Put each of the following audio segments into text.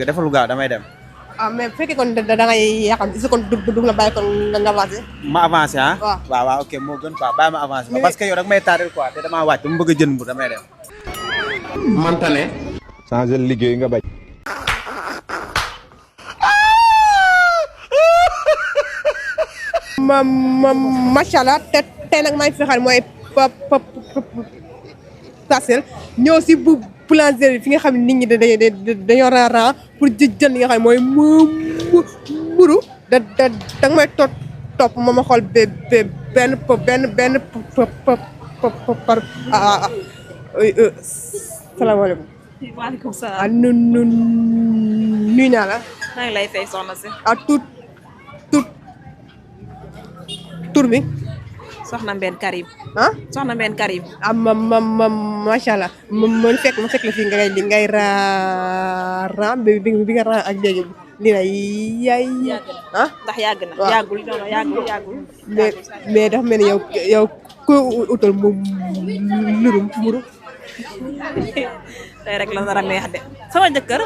defal lu gaaw damay dem. ah mais bu fekkee kon da ngay yàqam est-ce que kon du la bàyyi kon nga avancé. ma avancé ah. waaw waaw waaw ok moo gën quoi bàyyi ma avancé. parce que yow rek may tardé quoi te damaa wàcc mu bëgg a jënd bu damay dem. manta ne. changer liggéey nga bañ. macha allah te tey nag maa ngi fi xar mooy parcelle ñëw si bu boulangerie fi nga xam ne nit ñi dañoo ran pour jënd li nga xam ne mooy mburu da nga may topp ma ma xool benn par salaamaaleykum. waaleykum salaam. nuyu naa la. maa ngi lay fay soxna si. tur bi. soxna Mbène Karim. ah soxna Mbène Karim. macha allah ma fekk la fii ngay ran bi nga ran ak léegi lii nag yaay. ah ndax yàgg na. waaw yàggul non yàggul. mais dafa mel ni yow ku utal mburu tey rek la nar a neex de. sama jëkkër.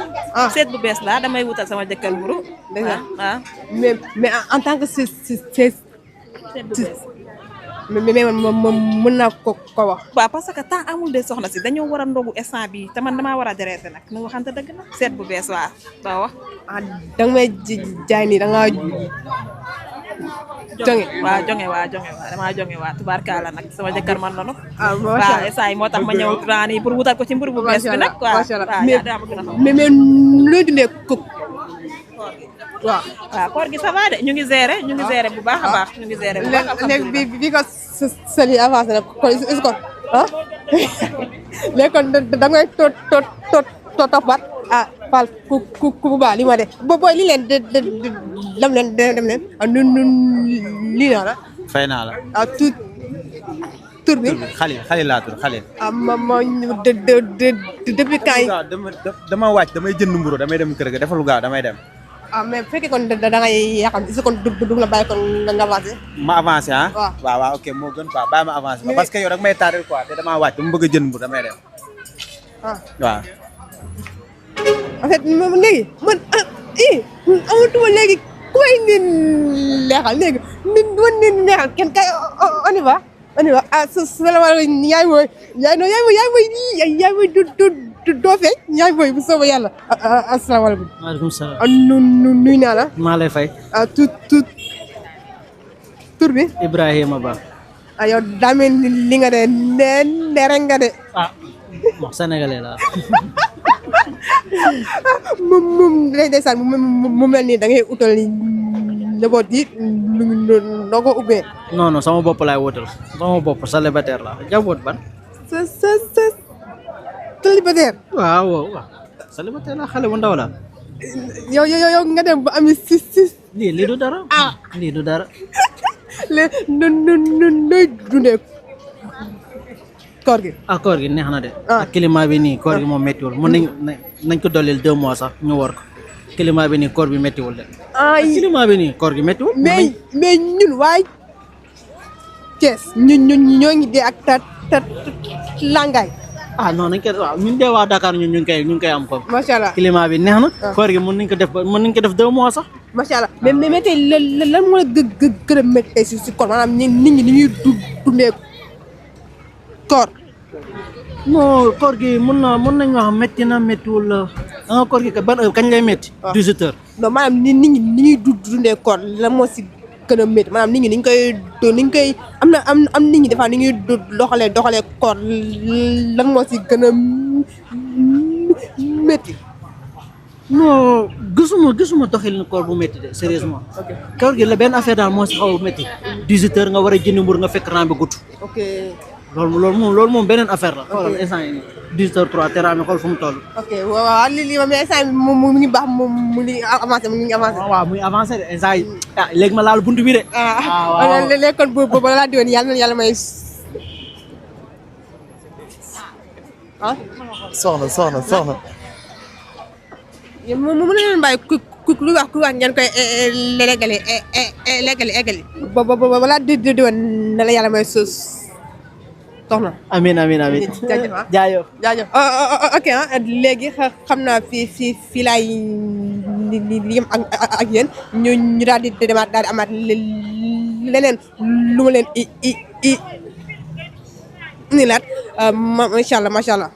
seet bu bees laa damay wutal sama jëkkër mburu. waaw mais en tant que seet bu bees. mais man mën naa ko wax. waaw parce que temps amul de soxna si dañoo war a ndogu instant bi te man damaa war a dereete nag nu waxante dëgg na seet bu bees waa doo wax. da nga may jaay nii da ngaa jonge. waaw damaa jonge waa tubaarkaala nag sama jëkkër man noonu. macha allah waaw instant yi moo tax ma ñëw raan yi pour wutal ko ci mburu bu bees bi nag. macha allah waaw yaa dama gën a xam. mais looy dundee ko. waaw koor gi ça va de ñu ngi gérer bu baax a baax ñu ngi gérer bu baax alhamdulilah léegi bi ko sali avancé na kon est-ce que léegi kon da ngay toppat Fall ku bu baax li ma de booy li leen dem leen lii naa la fay naa la. tur bi Xalil laa tur Xalil. depuis quand yi. dama wàcc damay jënd mburu damay dem kër ga defal lu gaaw damay dem. mais bu fekkee kon da ngay yàqam est-ce que kon du la bàyyi kon nga avancé. ma avancé ah. waaw waaw ok moo gën quoi bàyyi ma avancé. parce que yow rek may tardé quoi te damaa wàcc mu bëgg a jënd bu damay dem. waaw. en fait léegi man amatuma léegi ku may neexal léegi neexal kenn kay on y va salaamaaleykum yaay mooy doo feeñ yaay mooy bu soobee yàlla asalaamaaleykum. maaleykum salaam. nuyu naa la. maa lay fay. tur bi. Ibrahima Ba. yow daa mel ni li nga de ndere nga de. bon sénégalais la. ndeysaan mu mel nii da ngay utal njaboot yi noo ko ubbee. non sama bopp laay wutal sama bopp célibataire la jaboot ban. célibataire. waaw célibataire la xale bu ndaw la. yow nga dem ba am six. lii du dara. lii du dara. nooy dundee koor gi. koor gi neex na de. ak climat bi nii koor gi moom méttiwul mën nañ ko dollil 2 mois sax ñu war ko climat bi nii koor bi méttiwul de. climat bi nii koor gi méttiwul. mais ñun waay Thiès ñun ñoo ngi dee ak langaay. non nañ ko waaw ñun de waa Dakar ñun ñu ngi koy am ko. macha allah climat bi neex na. koor gi mën nañ ko def 2 mois sax. macha allah mais tey lan moo la gën a métti tey si koor maanaam nit ñi ni ñuy dundee koor. non koor gi mën nañu wax métti na méttiwul la koor gi ban heure kañ lay métti. 18 heures. non maanaam nit ñi ni ñuy dundee koor lan moo si gën a métti maanaam nit ñi niñ koy am nit ñi dafa ni ñuy doxalee koor lan moo si gën a métti. non gisuma doxalin koor bu métti de sérieusement. koor gi la benn affaire daal moo si xaw a métti. 18 heures nga war a jënd mbur nga fekk ram bi gudd. ok loolu moom beneen affaire la. xoolal instant yii 18 heures 3 te ram bi xool fu mu toll. ok waaw lii moom instant yii mu ngi baax mu ngi avancé mu ngi avancé. waaw muy avancé de instant yii léegi ma laal buntu bi de. waaw léegi kon boobu laa diwoon yàlla may. soxna. mu mën leen bàyyi ku wax ngeen koy eggali ba balaa di woon ne la yàlla may soxna. amiin amiin amiin. jaajëf ah jaajëf. jaajëf ok léegi xam naa fii laay yem ak yéen ñu daal di demaat daal di amaat leneen lu ma leen ni laat macha allah macha allah.